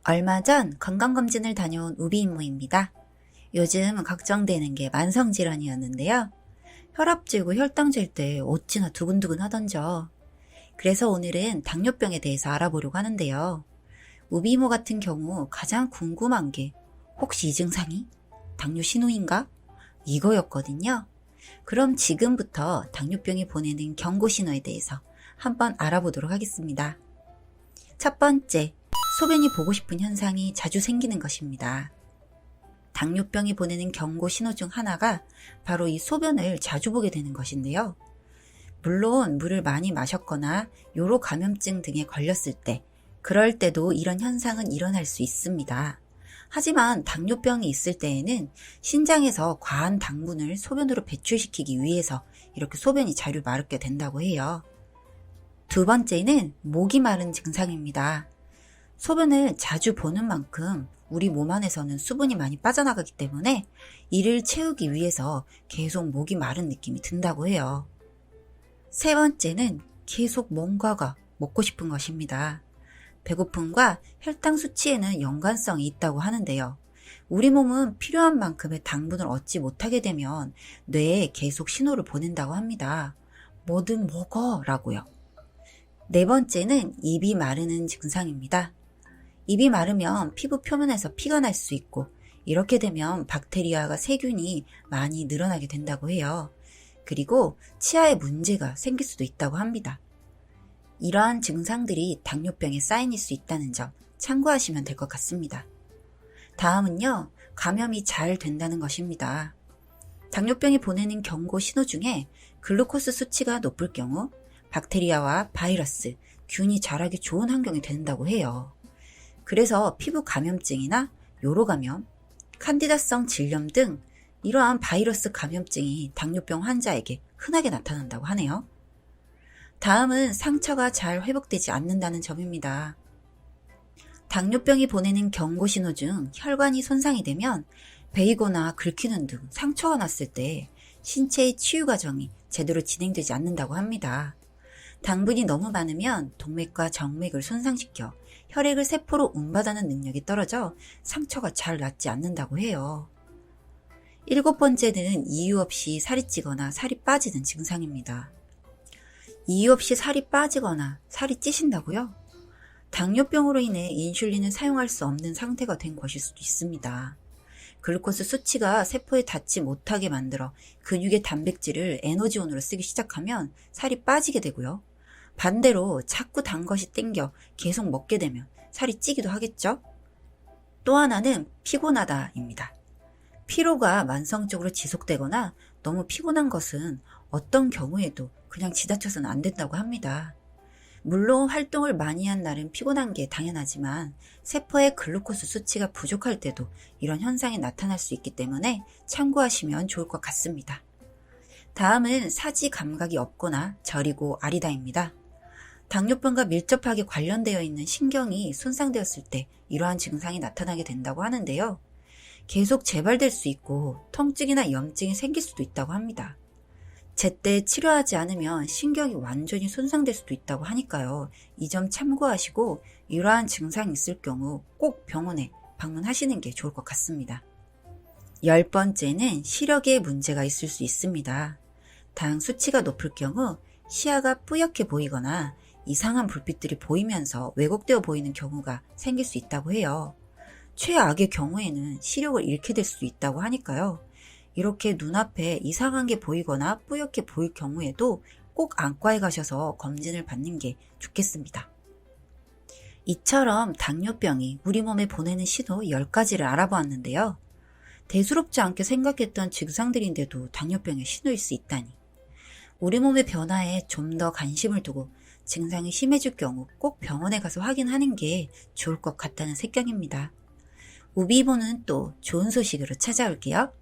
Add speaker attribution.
Speaker 1: 얼마 전 건강검진을 다녀온 우비 임무입니다. 요즘 걱정되는 게 만성질환이었는데요. 혈압 재고 혈당 잴 때 어찌나 두근두근 하던져. 그래서 오늘은 당뇨병에 대해서 알아보려고 하는데요. 우비 이모 같은 경우 가장 궁금한 게 혹시 이 증상이 당뇨 신호인가? 이거였거든요. 그럼 지금부터 당뇨병이 보내는 경고 신호에 대해서 한번 알아보도록 하겠습니다. 첫 번째, 소변이 보고 싶은 현상이 자주 생기는 것입니다. 당뇨병이 보내는 경고 신호 중 하나가 바로 이 소변을 자주 보게 되는 것인데요. 물론 물을 많이 마셨거나 요로 감염증 등에 걸렸을 때, 그럴 때도 이런 현상은 일어날 수 있습니다. 하지만 당뇨병이 있을 때에는 신장에서 과한 당분을 소변으로 배출시키기 위해서 이렇게 소변이 자주 마르게 된다고 해요. 두 번째는 목이 마른 증상입니다. 소변을 자주 보는 만큼 우리 몸 안에서는 수분이 많이 빠져나가기 때문에 이를 채우기 위해서 계속 목이 마른 느낌이 든다고 해요. 세 번째는 계속 뭔가가 먹고 싶은 것입니다. 배고픔과 혈당 수치에는 연관성이 있다고 하는데요. 우리 몸은 필요한 만큼의 당분을 얻지 못하게 되면 뇌에 계속 신호를 보낸다고 합니다. 뭐든 먹어 라고요. 네 번째는 입이 마르는 증상입니다. 입이 마르면 피부 표면에서 피가 날 수 있고 이렇게 되면 박테리아가 세균이 많이 늘어나게 된다고 해요. 그리고 치아에 문제가 생길 수도 있다고 합니다. 이러한 증상들이 당뇨병의 사인일 수 있다는 점 참고하시면 될 것 같습니다. 다음은요, 감염이 잘 된다는 것입니다. 당뇨병이 보내는 경고 신호 중에 글루코스 수치가 높을 경우 박테리아와 바이러스, 균이 자라기 좋은 환경이 된다고 해요. 그래서 피부 감염증이나 요로 감염, 칸디다성 질염 등 이러한 바이러스 감염증이 당뇨병 환자에게 흔하게 나타난다고 하네요. 다음은 상처가 잘 회복되지 않는다는 점입니다. 당뇨병이 보내는 경고 신호 중 혈관이 손상이 되면 베이거나 긁히는 등 상처가 났을 때 신체의 치유 과정이 제대로 진행되지 않는다고 합니다. 당분이 너무 많으면 동맥과 정맥을 손상시켜 혈액을 세포로 운반하는 능력이 떨어져 상처가 잘 낫지 않는다고 해요. 일곱 번째는 이유 없이 살이 찌거나 살이 빠지는 증상입니다. 이유 없이 살이 빠지거나 살이 찌신다고요? 당뇨병으로 인해 인슐린을 사용할 수 없는 상태가 된 것일 수도 있습니다. 글루코스 수치가 세포에 닿지 못하게 만들어 근육의 단백질을 에너지원으로 쓰기 시작하면 살이 빠지게 되고요. 반대로 자꾸 단 것이 땡겨 계속 먹게 되면 살이 찌기도 하겠죠? 또 하나는 피곤하다입니다. 피로가 만성적으로 지속되거나 너무 피곤한 것은 어떤 경우에도 그냥 지나쳐서는 안 된다고 합니다. 물론 활동을 많이 한 날은 피곤한 게 당연하지만 세포의 글루코스 수치가 부족할 때도 이런 현상이 나타날 수 있기 때문에 참고하시면 좋을 것 같습니다. 다음은 사지 감각이 없거나 저리고 아리다입니다. 당뇨병과 밀접하게 관련되어 있는 신경이 손상되었을 때 이러한 증상이 나타나게 된다고 하는데요. 계속 재발될 수 있고 통증이나 염증이 생길 수도 있다고 합니다. 제때 치료하지 않으면 신경이 완전히 손상될 수도 있다고 하니까요. 이 점 참고하시고 이러한 증상이 있을 경우 꼭 병원에 방문하시는 게 좋을 것 같습니다. 10번째는 시력에 문제가 있을 수 있습니다. 당 수치가 높을 경우 시야가 뿌옇게 보이거나 이상한 불빛들이 보이면서 왜곡되어 보이는 경우가 생길 수 있다고 해요. 최악의 경우에는 시력을 잃게 될 수도 있다고 하니까요. 이렇게 눈앞에 이상한 게 보이거나 뿌옇게 보일 경우에도 꼭 안과에 가셔서 검진을 받는 게 좋겠습니다. 이처럼 당뇨병이 우리 몸에 보내는 신호 10가지를 알아보았는데요. 대수롭지 않게 생각했던 증상들인데도 당뇨병의 신호일 수 있다니. 우리 몸의 변화에 좀 더 관심을 두고 증상이 심해질 경우 꼭 병원에 가서 확인하는 게 좋을 것 같다는 생각입니다. 우비이모는 또 좋은 소식으로 찾아올게요.